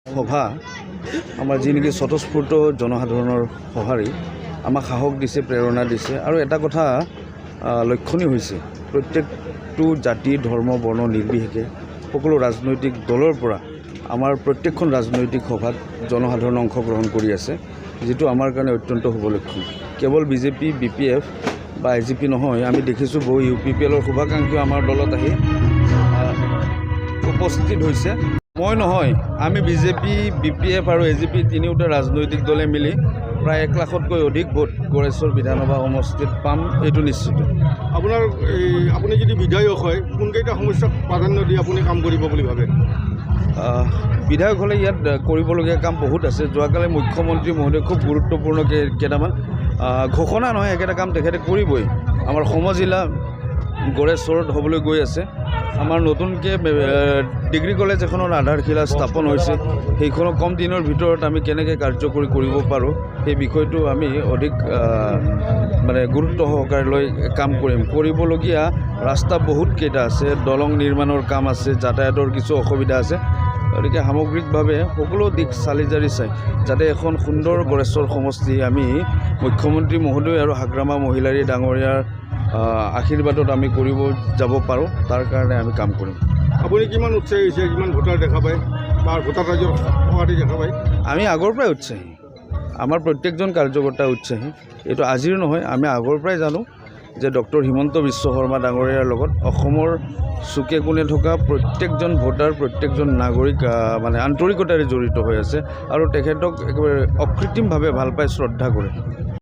সভা আমাৰ যি নেকি স্বতঃস্ফূৰ্ত জনসাধাৰণৰ সঁহাৰি আমাক সাহস দিছে, প্ৰেৰণা দিছে আৰু এটা কথা লক্ষণীয় হৈছে প্ৰত্যেকটো জাতি, ধৰ্ম, বৰ্ণ নিৰ্বিশেষে সকলো ৰাজনৈতিক দলৰ পৰা আমাৰ প্ৰত্যেকখন ৰাজনৈতিক সভাত জনসাধাৰণ অংশগ্ৰহণ কৰি আছে, যিটো আমাৰ কাৰণে অত্যন্ত শুভলক্ষণ। কেৱল বিজেপি, BPF বা AGP নহয়, আমি দেখিছোঁ বহু UPPL শুভাকাংক্ষী আমাৰ দলত আহি উপস্থিত হৈছে। মই নহয়, আমি বিজেপি, BPF আৰু AGP তিনিওটা ৰাজনৈতিক দলে মিলি প্ৰায় 1 লাখতকৈ অধিক ভোট গড়েশ্বৰ বিধানসভা সমষ্টিত পাম, এইটো নিশ্চিত। আপুনি যদি বিধায়ক হয়, কোনকেইটা সমস্যাক প্ৰাধান্য দি আপুনি কাম কৰিব বুলি ভাবে? বিধায়ক হ'লে ইয়াত কৰিবলগীয়া কাম বহুত আছে। যোৱাকালি মুখ্যমন্ত্ৰী মহোদয় খুব গুৰুত্বপূৰ্ণ কেইটামান ঘোষণা নহয়, একেটা কাম তেখেতে কৰিবই। আমাৰ সমজিলা গড়েশ্বৰত হ'বলৈ গৈ আছে। আমাৰ নতুনকৈ ডিগ্ৰী কলেজ এখনৰ আধাৰশিলা স্থাপন হৈছে, সেইখনক কম দিনৰ ভিতৰত আমি কেনেকৈ কাৰ্যকৰী কৰিব পাৰোঁ সেই বিষয়টো আমি অধিক গুৰুত্ব সহকাৰে লৈ কাম কৰিম। কৰিবলগীয়া ৰাস্তা বহুত কেইটা আছে, দলং নিৰ্মাণৰ কাম আছে, যাতায়াতৰ কিছু অসুবিধা আছে। গতিকে সামগ্ৰিকভাৱে সকলো দিশ চালি জাৰি চাই যাতে এখন সুন্দৰ গড়েশ্বৰ সমষ্টি আমি মুখ্যমন্ত্ৰী মহোদয় আৰু হাগ্ৰামা মহিলাৰী ডাঙৰীয়াৰ আশীৰ্বাদত আমি কৰিব যাব পাৰোঁ, তাৰ কাৰণে আমি কাম কৰিম। আপুনি কিমান উৎসাহী হৈছে, কিমান ভোটাৰ দেখা পায় বা ভোটাৰ ৰাইজৰ সঁহাৰি দেখা পায়? আমি আগৰ পৰাই উৎসাহী, আমাৰ প্ৰত্যেকজন কাৰ্যকৰ্তা উৎসাহী। এইটো আজিৰ নহয়, আমি আগৰ পৰাই জানো যে ডক্টৰ হিমন্ত বিশ্ব শৰ্মা ডাঙৰীয়াৰ লগত অসমৰ চুকে কোণে থকা প্ৰত্যেকজন ভোটাৰ, প্ৰত্যেকজন নাগৰিক আন্তৰিকতাৰে জড়িত হৈ আছে আৰু তেখেতক একেবাৰে অকৃত্ৰিমভাৱে ভাল পাই শ্ৰদ্ধা কৰে।